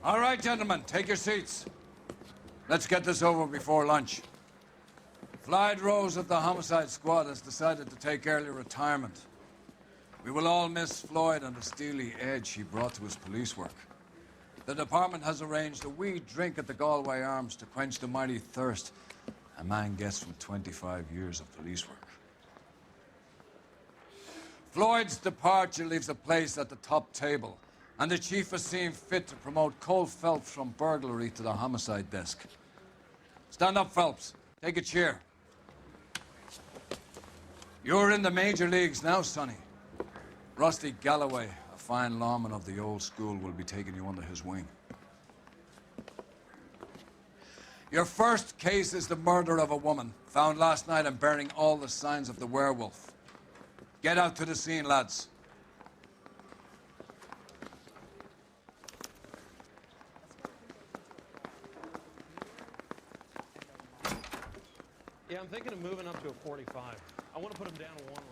All right, gentlemen, take your seats. Let's get this over before lunch. Floyd Rose of the Homicide Squad has decided to take early retirement. We will all miss Floyd and the steely edge he brought to his police work. The department has arranged a wee drink at the Galway Arms to quench the mighty thirst a man gets from 25 years of police work. Floyd's departure leaves a place at the top table, and the chief has seen fit to promote Cole Phelps from burglary to the homicide desk. Stand up, Phelps. Take a chair. You're in the major leagues now, Sonny. Rusty Galloway, a fine lawman of the old school, will be taking you under his wing. Your first case is the murder of a woman, found last night and bearing all the signs of the werewolf. Get out to the scene, lads. Yeah, I'm thinking of moving up to a 45. I want to put him down to 1 round.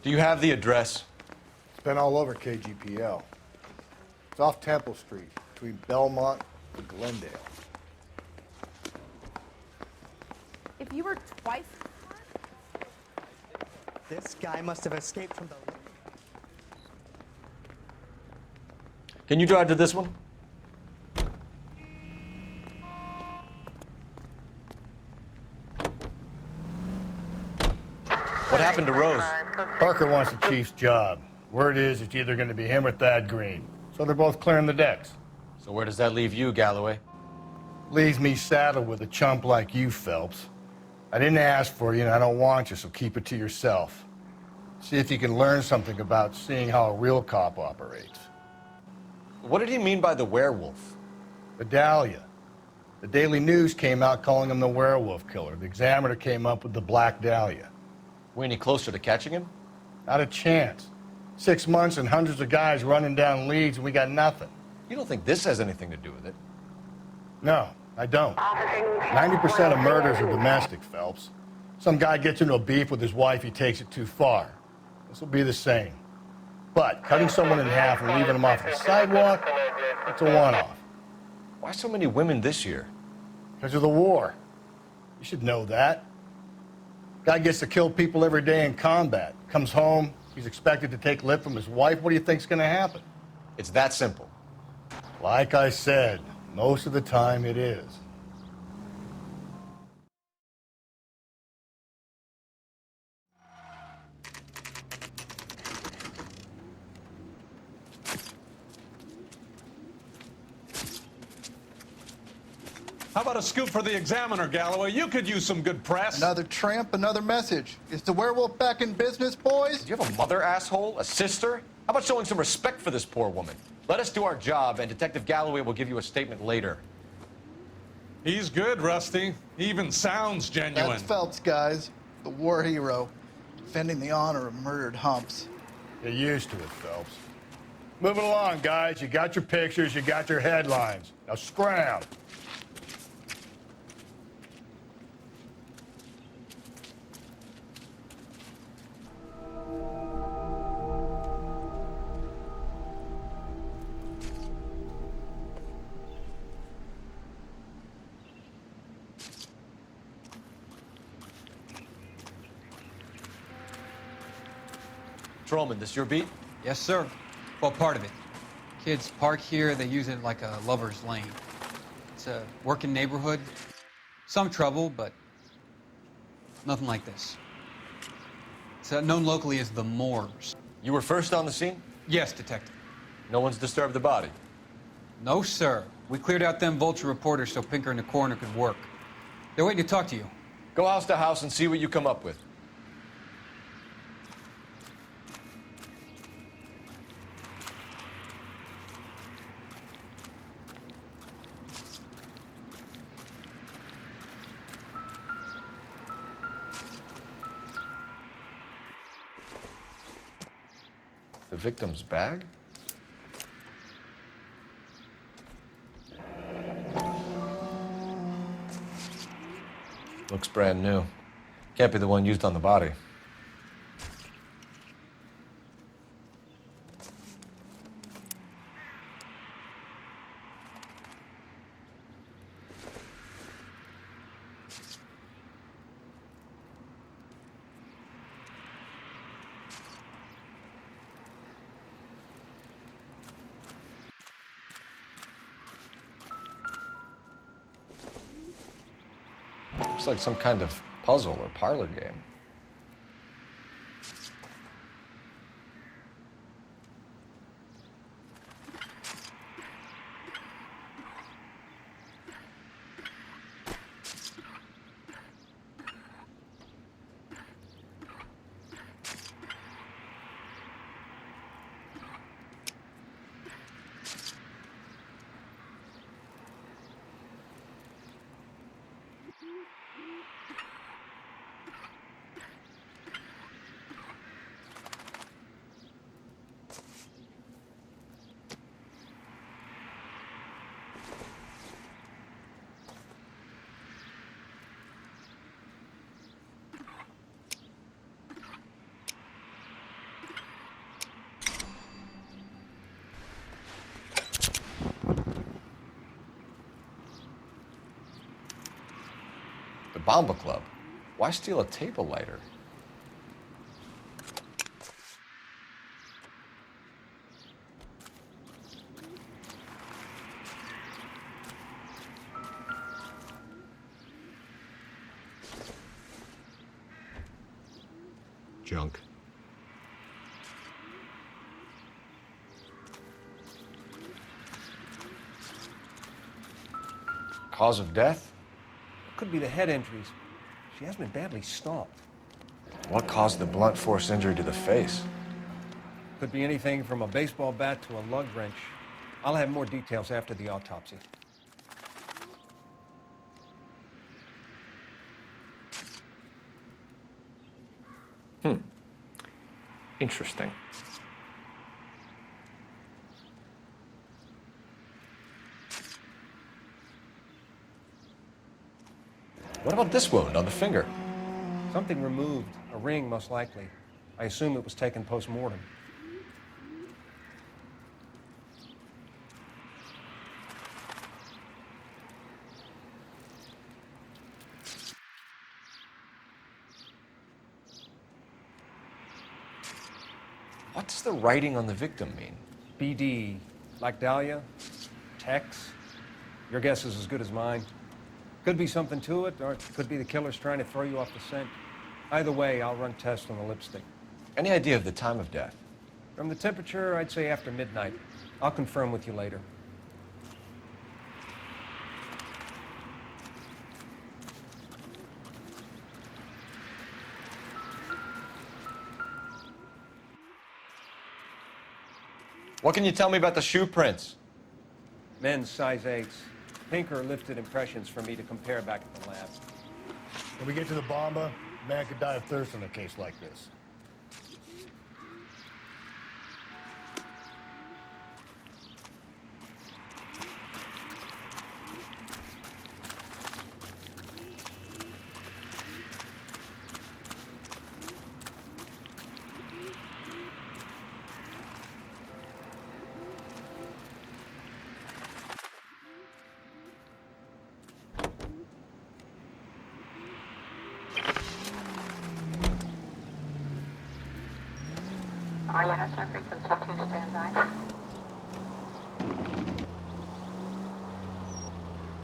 Do you have the address? It's been all over KGPL. It's off Temple Street, between Belmont and Glendale. If you were twice... This guy must have escaped from the... Can you drive to this one? What happened to Rose? Parker wants the chief's job. Word is it's either going to be him or Thad Green. So they're both clearing the decks. So where does that leave you, Galloway? Leaves me saddled with a chump like you, Phelps. I didn't ask for you, and I don't want you, so keep it to yourself. See if you can learn something about seeing how a real cop operates. What did he mean by the werewolf? The Dahlia. The Daily News came out calling him the werewolf killer. The Examiner came up with the Black Dahlia. We any closer to catching him? Not a chance. 6 months and hundreds of guys running down leads, and we got nothing. You don't think this has anything to do with it? No, I don't. 90% of murders are domestic, Phelps. Some guy gets into a beef with his wife, he takes it too far. This will be the same. But cutting someone in half and leaving them off the sidewalk, it's a one-off. Why so many women this year? Because of the war. You should know that. Guy gets to kill people every day in combat. Comes home, he's expected to take lip from his wife. What do you think's going to happen? It's that simple. Like I said, most of the time it is. How about a scoop for the Examiner, Galloway? You could use some good press. Another tramp, another message. Is the werewolf back in business, boys? Do you have a mother, asshole? A sister? How about showing some respect for this poor woman? Let us do our job, and Detective Galloway will give you a statement later. He's good, Rusty. He even sounds genuine. That's Phelps, guys. The war hero. Defending the honor of murdered humps. Get used to it, Phelps. Moving along, guys. You got your pictures, you got your headlines. Now scram. Trollman, this your beat? Yes, sir. Well, part of it. Kids park here, they use it like a lover's lane. It's a working neighborhood. Some trouble, but nothing like this. It's known locally as the Moors. You were first on the scene? Yes, detective. No one's disturbed the body? No, sir. We cleared out them vulture reporters so Pinker and the coroner could work. They're waiting to talk to you. Go house to house and see what you come up with. The victim's bag? Looks brand new. Can't be the one used on the body. Looks like some kind of puzzle or parlor game. The Bomba Club. Why steal a table lighter? Junk. Cause of death? Could be the head injuries. She has been badly stomped. What caused the blunt force injury to the face? Could be anything from a baseball bat to a lug wrench. I'll have more details after the autopsy. Interesting. What about this wound on the finger? Something removed. A ring, most likely. I assume it was taken post-mortem. What does the writing on the victim mean? BD. Like Dahlia? Tex? Your guess is as good as mine. Could be something to it, or it could be the killer's trying to throw you off the scent. Either way, I'll run tests on the lipstick. Any idea of the time of death? From the temperature, I'd say after midnight. I'll confirm with you later. What can you tell me about the shoe prints? Men's size 8s. Pinker lifted impressions for me to compare back at the lab. When we get to the Bomba, man could die of thirst in a case like this.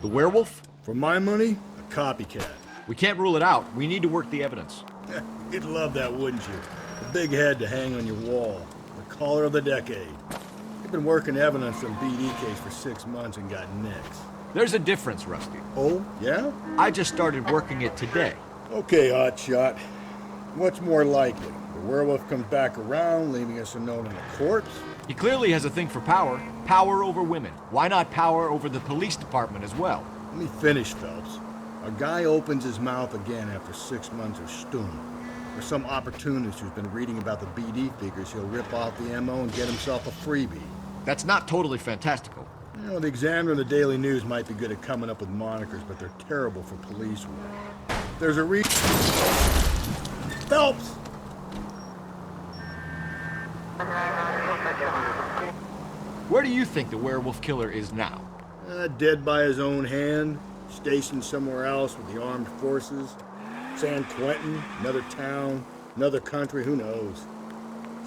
The werewolf? For my money, a copycat. We can't rule it out. We need to work the evidence. You'd love that, wouldn't you? A big head to hang on your wall. The caller of the decade. You've been working evidence on BD case for 6 months and got nicks. There's a difference, Rusty. Oh, yeah? I just started working it today. Okay, hotshot. What's more likely? The werewolf comes back around, leaving us a note on the corpse? He clearly has a thing for power. Power over women. Why not power over the police department as well? Let me finish, Phelps. A guy opens his mouth again after 6 months of stewing. There's some opportunist who's been reading about the BD figures. He'll rip off the MO and get himself a freebie. That's not totally fantastical. You know, the Examiner and the Daily News might be good at coming up with monikers, but they're terrible for police work. There's a reason. Phelps! Where do you think the werewolf killer is now? Dead by his own hand, stationed somewhere else with the armed forces. San Quentin, another town, another country, who knows?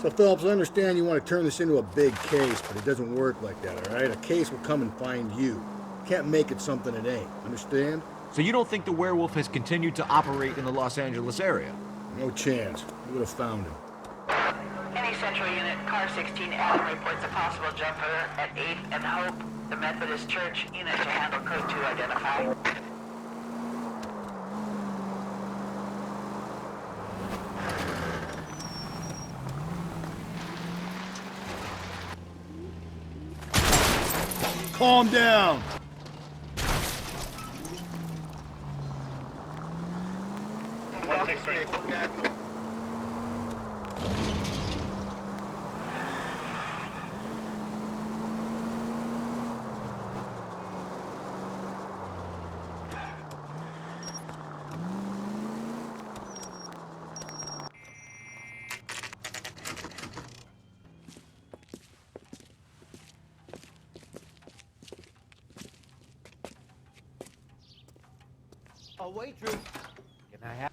So, Phelps, I understand you want to turn this into a big case, but it doesn't work like that, all right? A case will come and find you. Can't make it something it ain't, understand? So you don't think the werewolf has continued to operate in the Los Angeles area? No chance. You would have found him. Any Central Unit, Car 16 Adam reports a possible jumper at 8th and Hope. The Methodist Church unit to handle code 2 identify. Calm down! Oh, waitress. Can I have?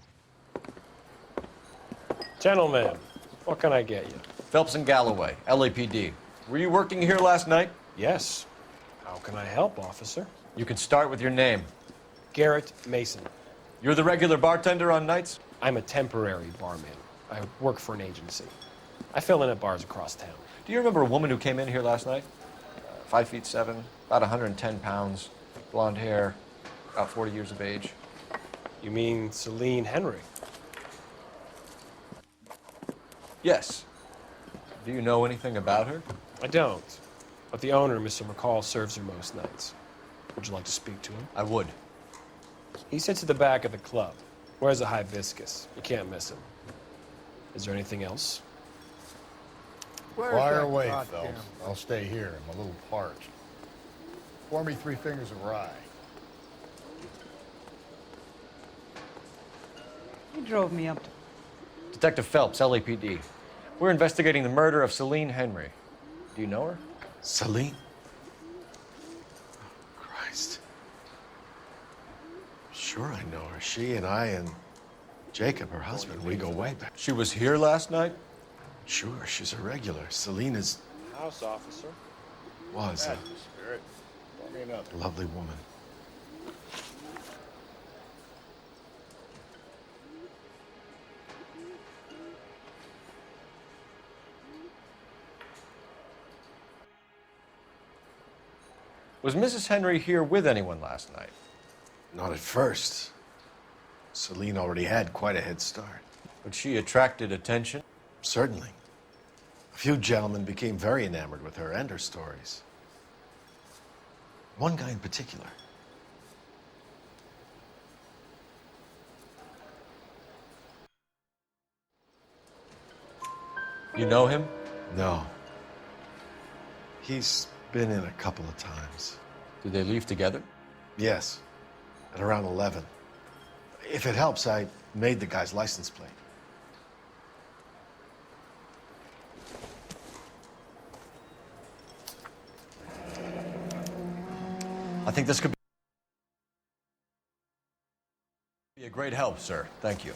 Gentlemen, what can I get you? Phelps and Galloway, LAPD. Were you working here last night? Yes. How can I help, officer? You can start with your name. Garrett Mason. You're the regular bartender on nights? I'm a temporary barman. I work for an agency. I fill in at bars across town. Do you remember a woman who came in here last night? 5'7", about 110 pounds, blonde hair, about 40 years of age. You mean Celine Henry? Yes. Do you know anything about her? I don't. But the owner, Mr. McCall, serves her most nights. Would you like to speak to him? I would. He sits at the back of the club. Wears a hibiscus. You can't miss him. Is there anything else? Fire away, Phelps. I'll stay here. I'm a little parched. Pour me 3 fingers of rye. He drove me up to... Detective Phelps, LAPD. We're investigating the murder of Celine Henry. Do you know her? Celine? Oh, Christ. Sure I know her. She and I and Jacob, her husband, we go way back. She was here last night? Sure, she's a regular. Celine is... House officer. Was That's the spirit. Pour me another. a lovely woman. Was Mrs. Henry here with anyone last night? Not at first. Celine already had quite a head start. But she attracted attention? Certainly. A few gentlemen became very enamored with her and her stories. One guy in particular. You know him? No. He's been in a couple of times. Did they leave together? Yes, at around 11. If it helps, I made the guy's license plate. I think this could be a great help, sir. Thank you.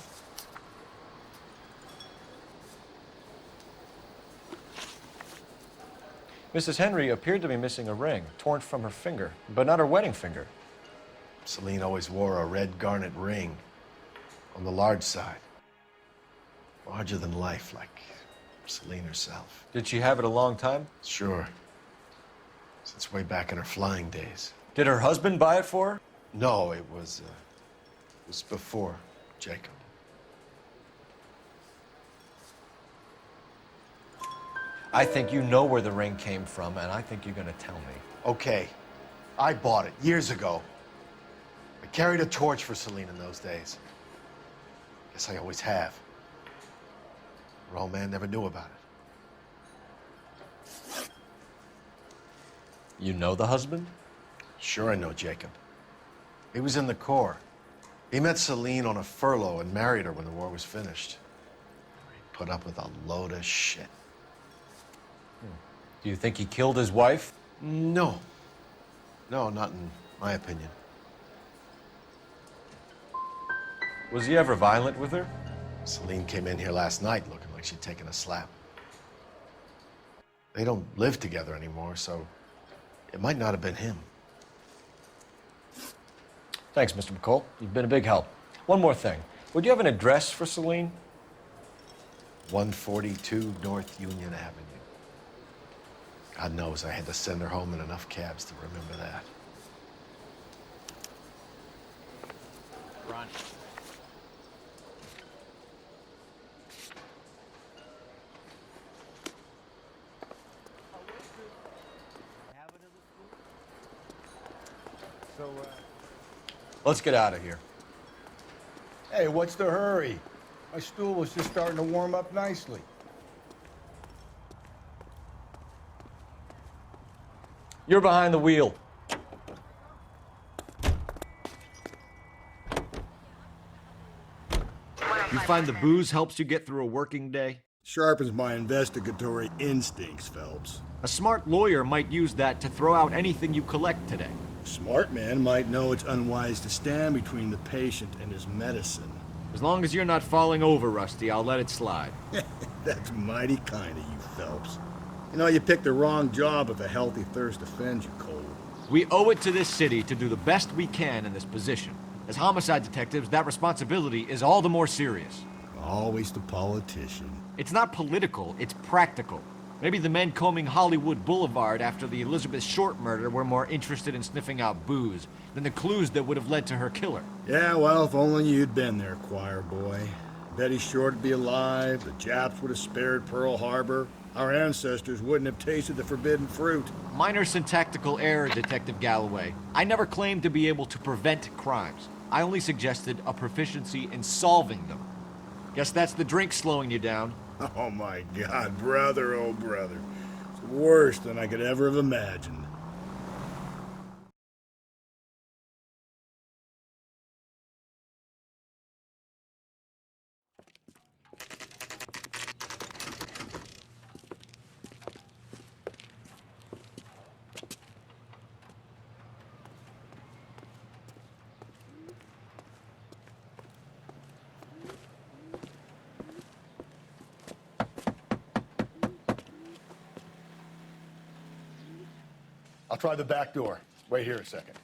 Mrs. Henry appeared to be missing a ring, torn from her finger, but not her wedding finger. Celine always wore a red garnet ring on the large side. Larger than life, like Celine herself. Did she have it a long time? Sure. Since way back in her flying days. Did her husband buy it for her? No, it was before Jacob. I think you know where the ring came from, and I think you're gonna tell me. Okay, I bought it years ago. I carried a torch for Celine in those days. Guess I always have. Her old man never knew about it. You know the husband? Sure I know Jacob. He was in the Corps. He met Celine on a furlough and married her when the war was finished. He put up with a load of shit. Do you think he killed his wife? No. No, not in my opinion. Was he ever violent with her? Celine came in here last night looking like she'd taken a slap. They don't live together anymore, so it might not have been him. Thanks, Mr. McCall. You've been a big help. One more thing. Would you have an address for Celine? 142 North Union Avenue. God knows I had to send her home in enough cabs to remember that. Run. Let's get out of here. Hey, what's the hurry? My stool was just starting to warm up nicely. You're behind the wheel. You find the booze helps you get through a working day? Sharpens my investigatory instincts, Phelps. A smart lawyer might use that to throw out anything you collect today. A smart man might know it's unwise to stand between the patient and his medicine. As long as you're not falling over, Rusty, I'll let it slide. That's mighty kind of you, Phelps. You know, you picked the wrong job if a healthy thirst offends you, Cole. We owe it to this city to do the best we can in this position. As homicide detectives, that responsibility is all the more serious. Always the politician. It's not political, it's practical. Maybe the men combing Hollywood Boulevard after the Elizabeth Short murder were more interested in sniffing out booze than the clues that would have led to her killer. Yeah, well, if only you'd been there, choir boy. Betty Short would be alive, the Japs would have spared Pearl Harbor, our ancestors wouldn't have tasted the forbidden fruit. Minor syntactical error, Detective Galloway. I never claimed to be able to prevent crimes. I only suggested a proficiency in solving them. Guess that's the drink slowing you down. Oh my God, brother, oh brother. It's worse than I could ever have imagined. I'll try the back door. Wait here a second.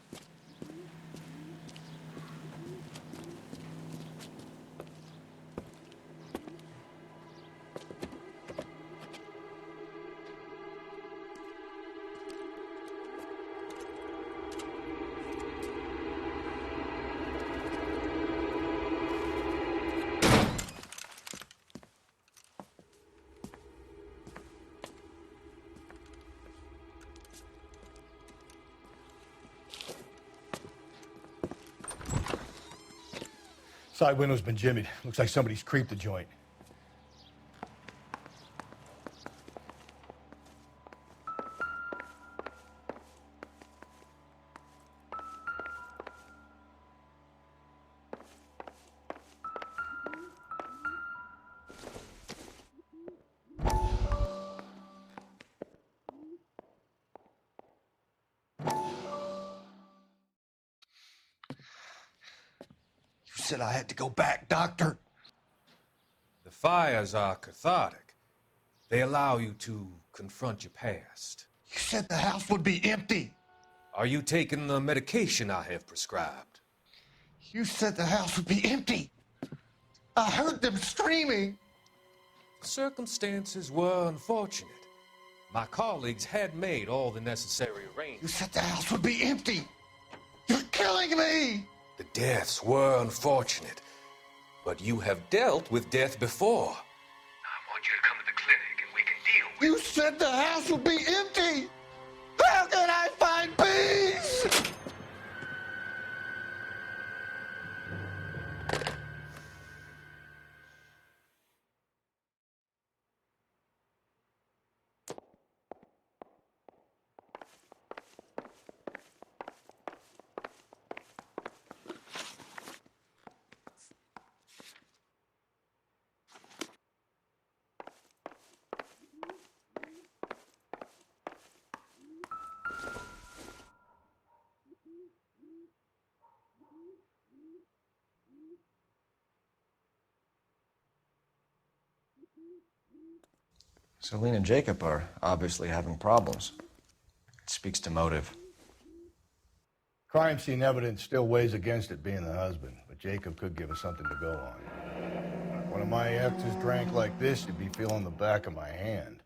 Side window's been jimmied. Looks like somebody's creeped the joint. You said I had to go back, Doctor. The fires are cathartic. They allow you to confront your past. You said the house would be empty. Are you taking the medication I have prescribed? You said the house would be empty. I heard them screaming. Circumstances were unfortunate. My colleagues had made all the necessary You arrangements. said the house would be empty. You're killing me. The deaths were unfortunate, but you have dealt with death before. I want you to come to the clinic and we can deal with You said the house would be empty. How can I find peace? Celine and Jacob are obviously having problems. It speaks to motive. Crime scene evidence still weighs against it being the husband, but Jacob could give us something to go on. If one of my exes drank like this, you'd be feeling the back of my hand.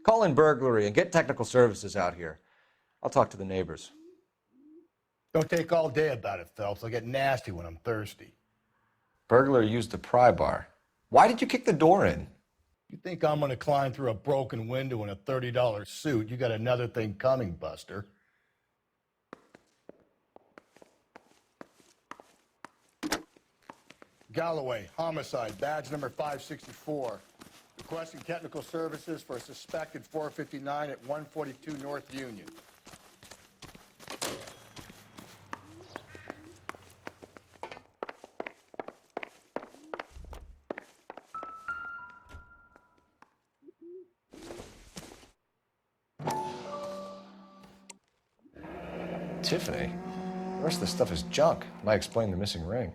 Call in burglary and get technical services out here. I'll talk to the neighbors. Don't take all day about it, Phelps. I'll get nasty when I'm thirsty. Burglar used the pry bar. Why did you kick the door in? You think I'm gonna climb through a broken window in a $30 suit? You got another thing coming, Buster. Galloway, homicide, badge number 564. Requesting technical services for a suspected 459 at 142 North Union. Tiffany? The rest of the stuff is junk. Might explain the missing ring.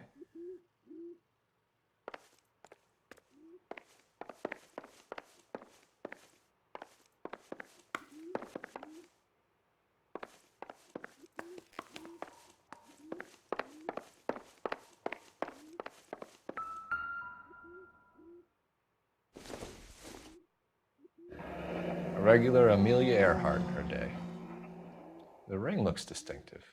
A regular Amelia Earhart in her day. The ring looks distinctive.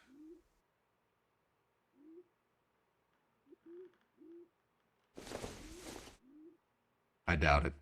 I doubt it.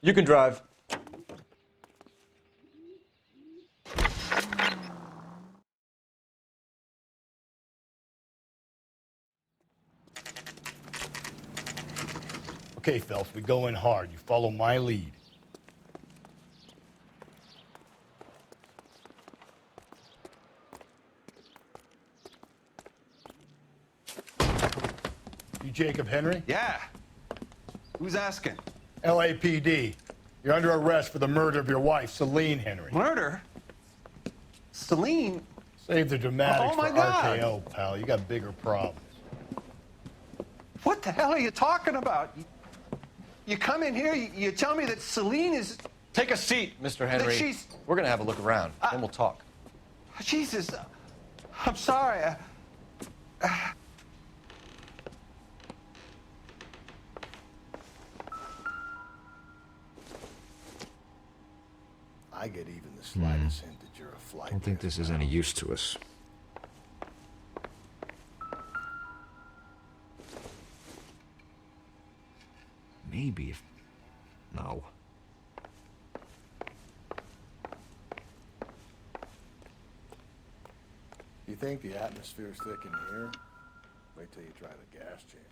You can drive. Okay, Phelps, we go in hard. You follow my lead. You Jacob Henry? Yeah. Who's asking? LAPD. You're under arrest for the murder of your wife, Celine Henry. Murder? Celine? Save the dramatics Oh, my for God. RKO, pal. You got bigger problems. What the hell are you talking about? You come in here, you tell me that Celine is... Take a seat, Mr. Henry. she's- We're gonna have a look around, then we'll talk. Jesus, I'm sorry. I get even the slightest hint that you're a flight. I don't think this is any use to us. Maybe if... No. You think the atmosphere's thick in here? Wait till you try the gas chamber.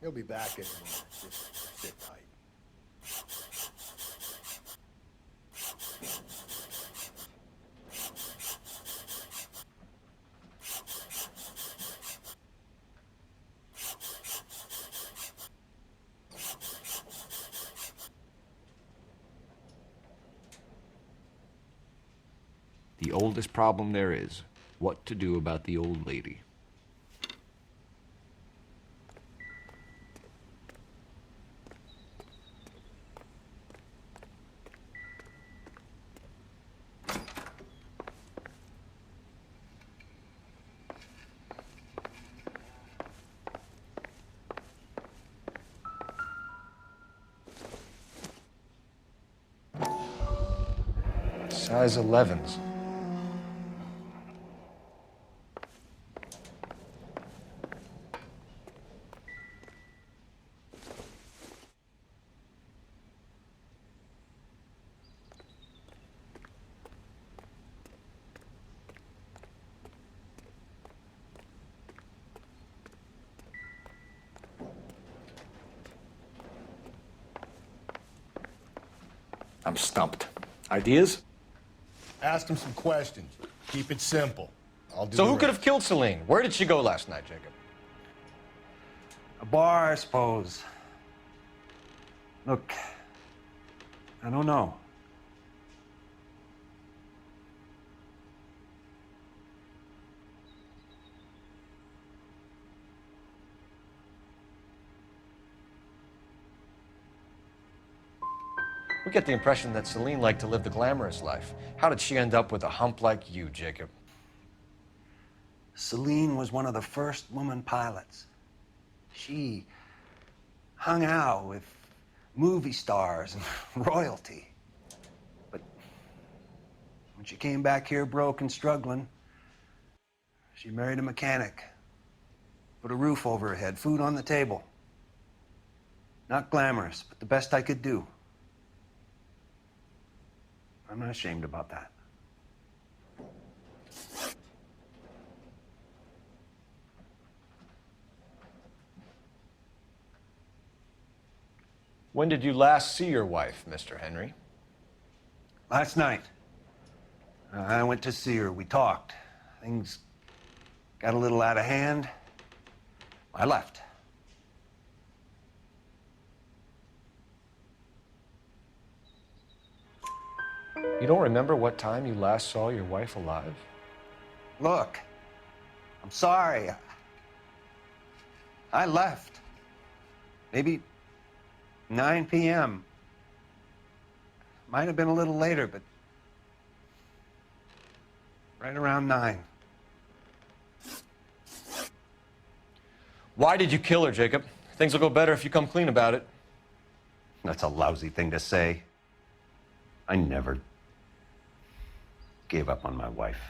He'll be back in a minute. Just sit tight. The oldest problem there is, what to do about the old lady. Size 11s. I'm stumped. Ideas? Ask him some questions. Keep it simple. I'll do So the who could rest. have killed Celine? Where did she go last night, Jacob? A bar, I suppose. Look, I don't know. We get the impression that Celine liked to live the glamorous life. How did she end up with a hump like you, Jacob? Celine was one of the first woman pilots. She hung out with movie stars and royalty. But when she came back here broke and struggling, she married a mechanic. Put a roof over her head, food on the table. Not glamorous, but the best I could do. I'm not ashamed about that. When did you last see your wife, Mr. Henry? Last night. I went to see her. We talked. Things got a little out of hand. I left. You don't remember what time you last saw your wife alive? Look, I'm sorry. I left. Maybe 9 p.m. Might have been a little later, but right around 9. Why did you kill her, Jacob? Things will go better if you come clean about it. That's a lousy thing to say. I never gave up on my wife.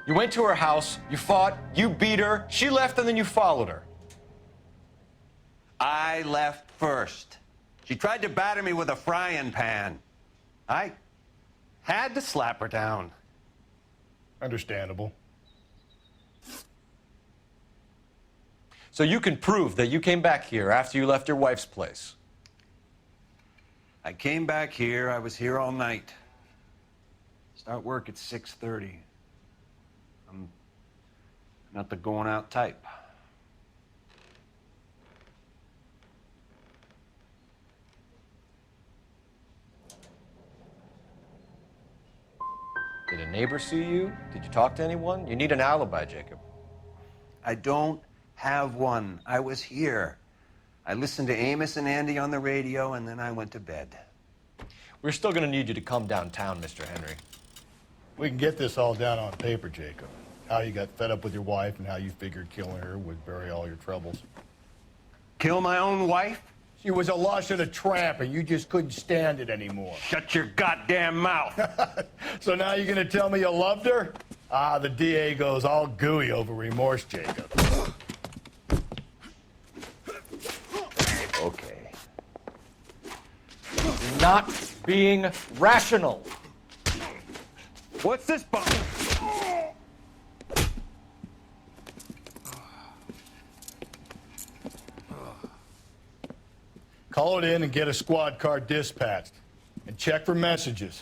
You went to her house, you fought, you beat her, she left, and then you followed her. I left first. She tried to batter me with a frying pan. I had to slap her down. Understandable. So you can prove that you came back here after you left your wife's place. I came back here. I was here all night. Start work at 6:30. I'm not the going out type. Did a neighbor see you? Did you talk to anyone? You need an alibi, Jacob. I don't have one. I was here. I listened to Amos and Andy on the radio, and then I went to bed. We're still going to need you to come downtown, Mr. Henry. We can get this all down on paper, Jacob. How you got fed up with your wife and how you figured killing her would bury all your troubles. Kill my own wife? She was a lush and a tramp, and you just couldn't stand it anymore. Shut your goddamn mouth. So now you're gonna tell me you loved her? Ah, the DA goes all gooey over remorse, Jacob. Okay. You're not being rational. What's this bump? Call it in and get a squad car dispatched. And check for messages.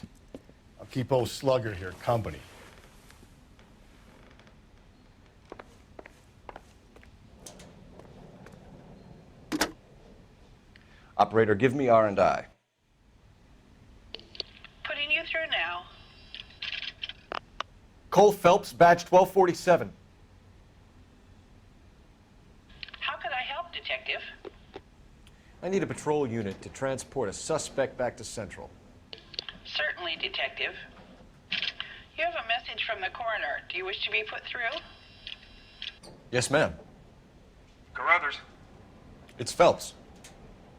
I'll keep old Slugger here company. Operator, give me R&I. Putting you through now. Cole Phelps, badge 1247. How could I help, Detective? I need a patrol unit to transport a suspect back to Central. Certainly, Detective. You have a message from the coroner. Do you wish to be put through? Yes, ma'am. Carruthers, It's Phelps.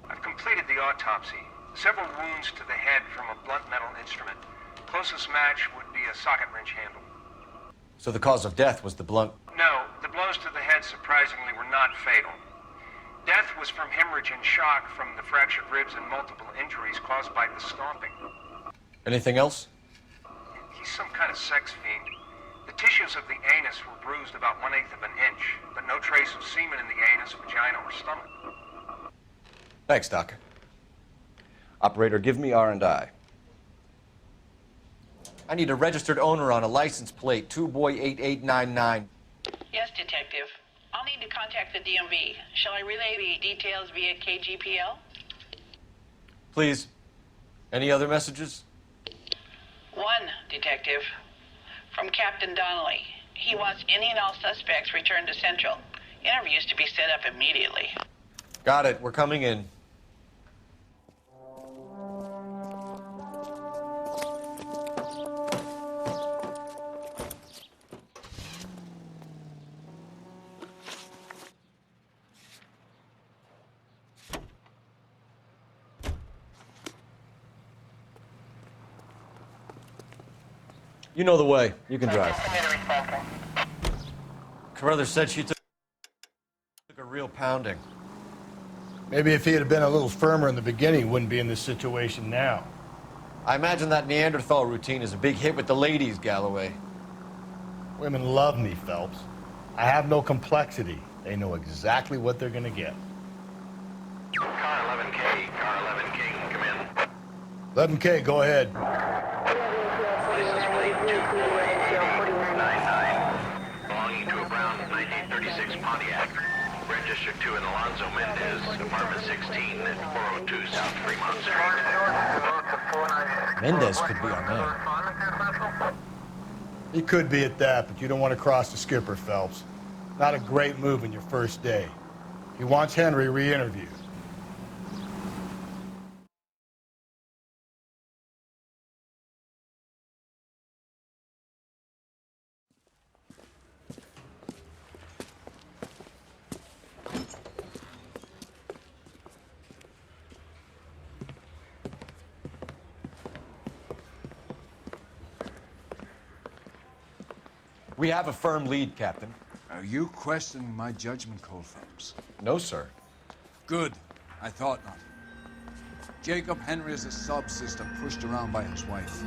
I've completed the autopsy. Several wounds to the head from a blunt metal instrument. Closest match would be a socket wrench handle. So the cause of death was the blunt. No, the blows to the head surprisingly were not fatal. Death was from hemorrhage and shock from the fractured ribs and multiple injuries caused by the stomping. Anything else? He's some kind of sex fiend. The tissues of the anus were bruised about 1/8 of an inch, but no trace of semen in the anus, vagina, or stomach. Thanks, Doc. Operator, give me R&I. I need a registered owner on a license plate, 2boy8899. Yes, Detective. I'll need to contact the DMV. Shall I relay the details via KGPL? Please. Any other messages? One, Detective. From Captain Donnelly. He wants any and all suspects returned to Central. Interviews to be set up immediately. Got it. We're coming in. You know the way. You can drive. Carruthers said she took a real pounding. Maybe if he had been a little firmer in the beginning, he wouldn't be in this situation now. I imagine that Neanderthal routine is a big hit with the ladies, Galloway. Women love me, Phelps. I have no complexity. They know exactly what they're gonna get. Car 11K, car 11K, come in. 11K, go ahead. License plate 2boy8899, belonging to a brown 1936 Pontiac, registered to an Alonzo Mendez, apartment 16 at 402 South Fremont Street. Mendez could be our man. He could be at that, but you don't want to cross the skipper, Phelps. Not a great move in your first day. He wants Henry re-interviewed. We have a firm lead, Captain. Are you questioning my judgment, Cole Phelps? No, sir. Good. I thought not. Jacob Henry is a sob-sister pushed around by his wife.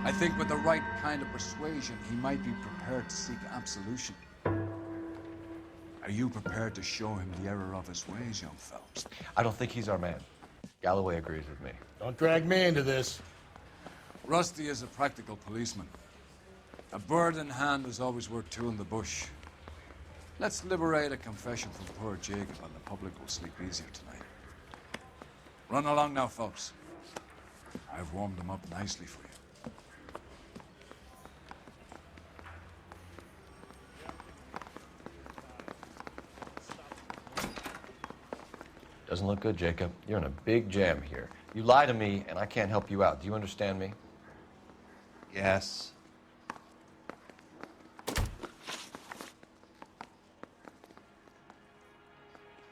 I think with the right kind of persuasion, he might be prepared to seek absolution. Are you prepared to show him the error of his ways, young Phelps? I don't think he's our man. Galloway agrees with me. Don't drag me into this. Rusty is a practical policeman. A bird in hand is always worth two in the bush. Let's liberate a confession from poor Jacob, and the public will sleep easier tonight. Run along now, folks. I've warmed them up nicely for you. Doesn't look good, Jacob. You're in a big jam here. You lie to me, and I can't help you out. Do you understand me? Yes.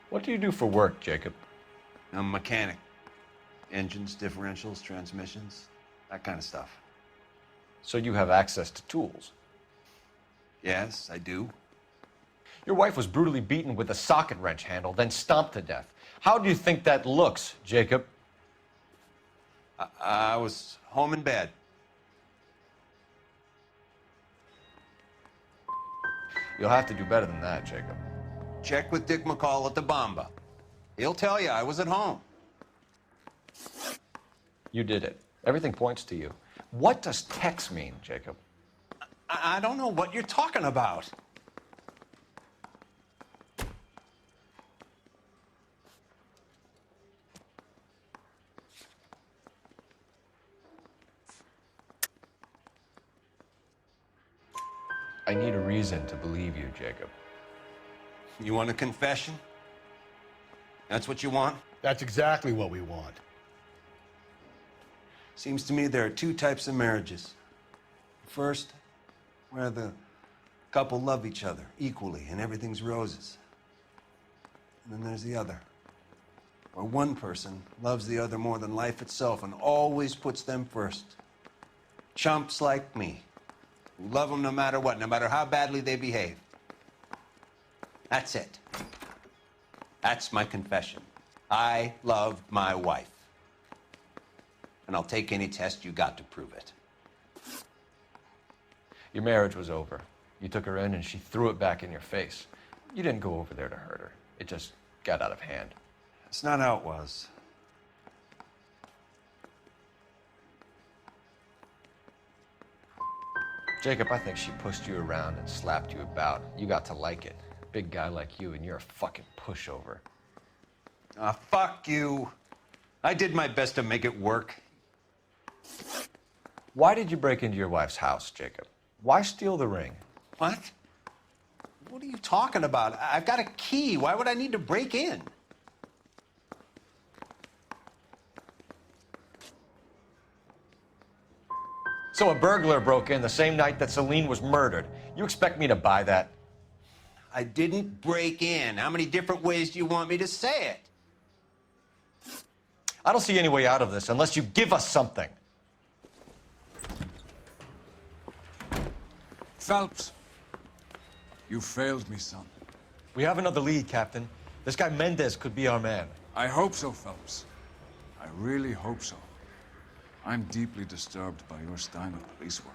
What do you do for work, Jacob? I'm a mechanic. Engines, differentials, transmissions, that kind of stuff. So you have access to tools? Yes, I do. Your wife was brutally beaten with a socket wrench handle, then stomped to death. How do you think that looks, Jacob? I was home in bed. You'll have to do better than that, Jacob. Check with Dick McCall at the Bomba. He'll tell you I was at home. You did it. Everything points to you. What does Tex mean, Jacob? I don't know what you're talking about. I need a reason to believe you, Jacob. You want a confession? That's what you want? That's exactly what we want. Seems to me there are two types of marriages. First, where the couple love each other equally and everything's roses. And then there's the other, where one person loves the other more than life itself and always puts them first. Chumps like me, who love them no matter what, no matter how badly they behave. That's it. That's my confession. I loved my wife. And I'll take any test you got to prove it. Your marriage was over. You took her in and she threw it back in your face. You didn't go over there to hurt her. It just got out of hand. It's not how it was. Jacob, I think she pushed you around and slapped you about. You got to like it. Big guy like you, and you're a fucking pushover. Ah, fuck you. I did my best to make it work. Why did you break into your wife's house, Jacob? Why steal the ring? What? What are you talking about? I've got a key. Why would I need to break in? So a burglar broke in the same night that Celine was murdered. You expect me to buy that? I didn't break in. How many different ways do you want me to say it? I don't see any way out of this unless you give us something. Phelps, you failed me, son. We have another lead, Captain. This guy Mendez could be our man. I hope so, Phelps. I really hope so. I'm deeply disturbed by your style of police work.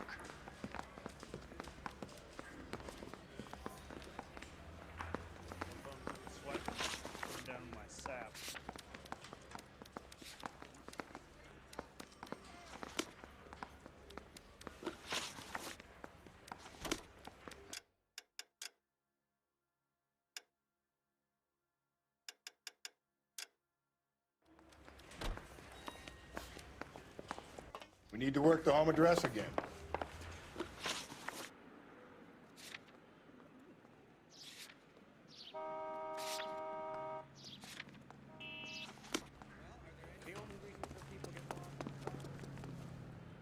We need to work the home address again.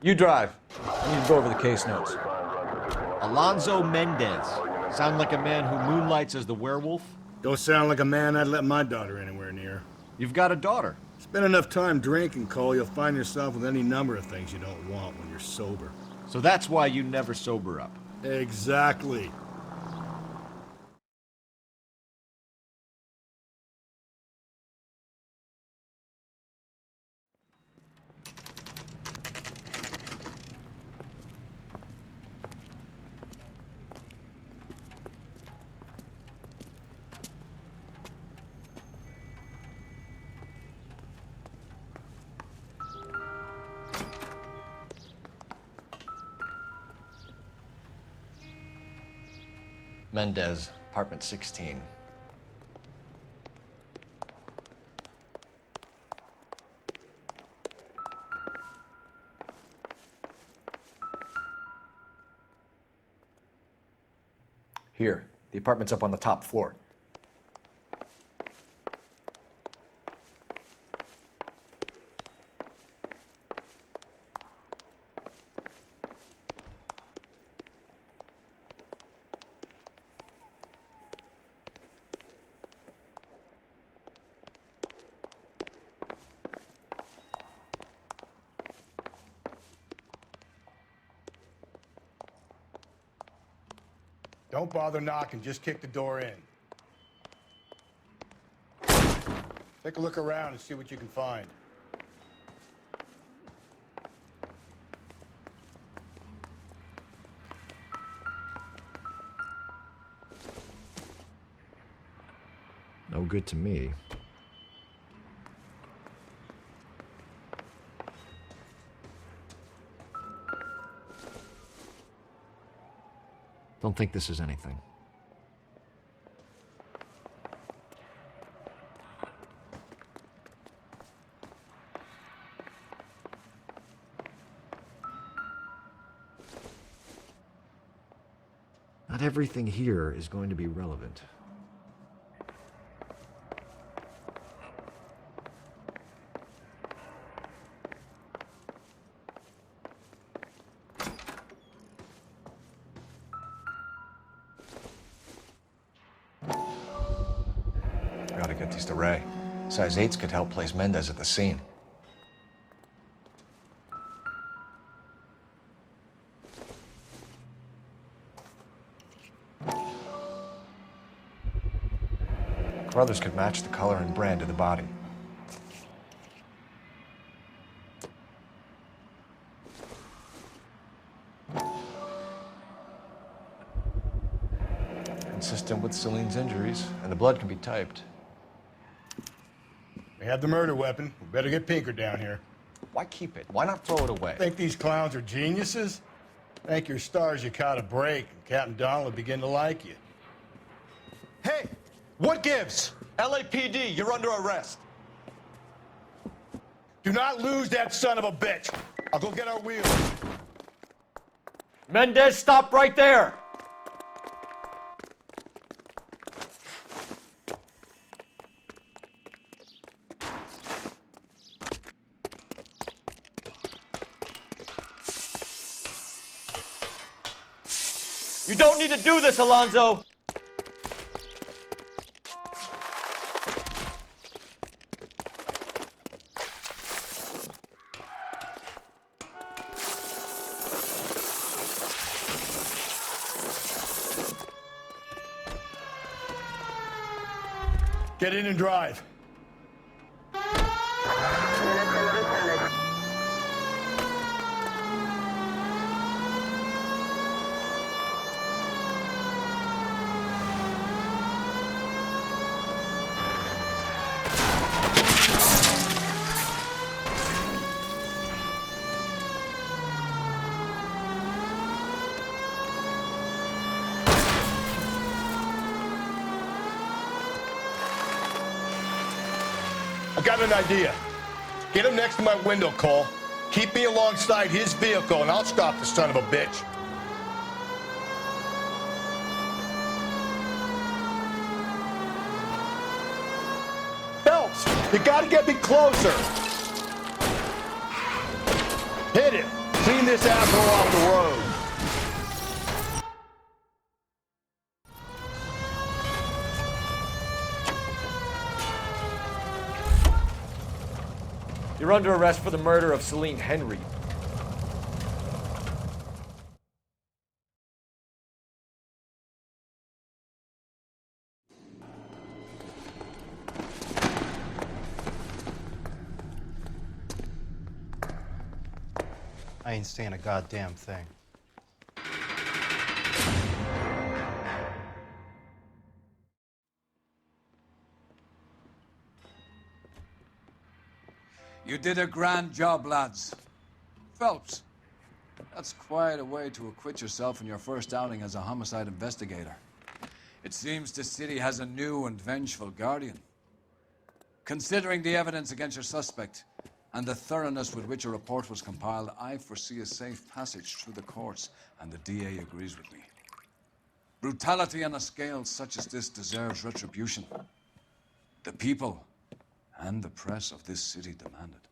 You drive. I need to go over the case notes. Alonzo Mendez. Sound like a man who moonlights as the werewolf? Don't sound like a man I'd let my daughter anywhere near. You've got a daughter. Spend enough time drinking, Cole, you'll find yourself with any number of things you don't want when you're sober. So that's why you never sober up. Exactly. Mendez, apartment 16. Here, the apartment's up on the top floor. Don't bother knocking, just kick the door in. Take a look around and see what you can find. No good to me. Don't think this is anything. Not everything here is going to be relevant. Gotta get these to Ray. Size 8s could help place Mendez at the scene. Brothers could match the color and brand of the body. Consistent with Celine's injuries, and the blood can be typed. We have the murder weapon. We better get Pinker down here. Why keep it? Why not throw it away? Think these clowns are geniuses? Thank your stars you caught a break, and Captain Donald will begin to like you. Hey, what gives? LAPD, you're under arrest. Do not lose that son of a bitch. I'll go get our wheels. Mendez, stop right there! You don't need to do this, Alonzo! Get in and drive. I got an idea. Get him next to my window, Cole. Keep me alongside his vehicle, and I'll stop the son of a bitch. Phelps, you gotta get me closer. Hit him. Clean this asshole off the road. You're under arrest for the murder of Celine Henry. I ain't saying a goddamn thing. You did a grand job, lads. Phelps, that's quite a way to acquit yourself in your first outing as a homicide investigator. It seems the city has a new and vengeful guardian. Considering the evidence against your suspect and the thoroughness with which a report was compiled, I foresee a safe passage through the courts, and the DA agrees with me. Brutality on a scale such as this deserves retribution. The people and the press of this city demand it.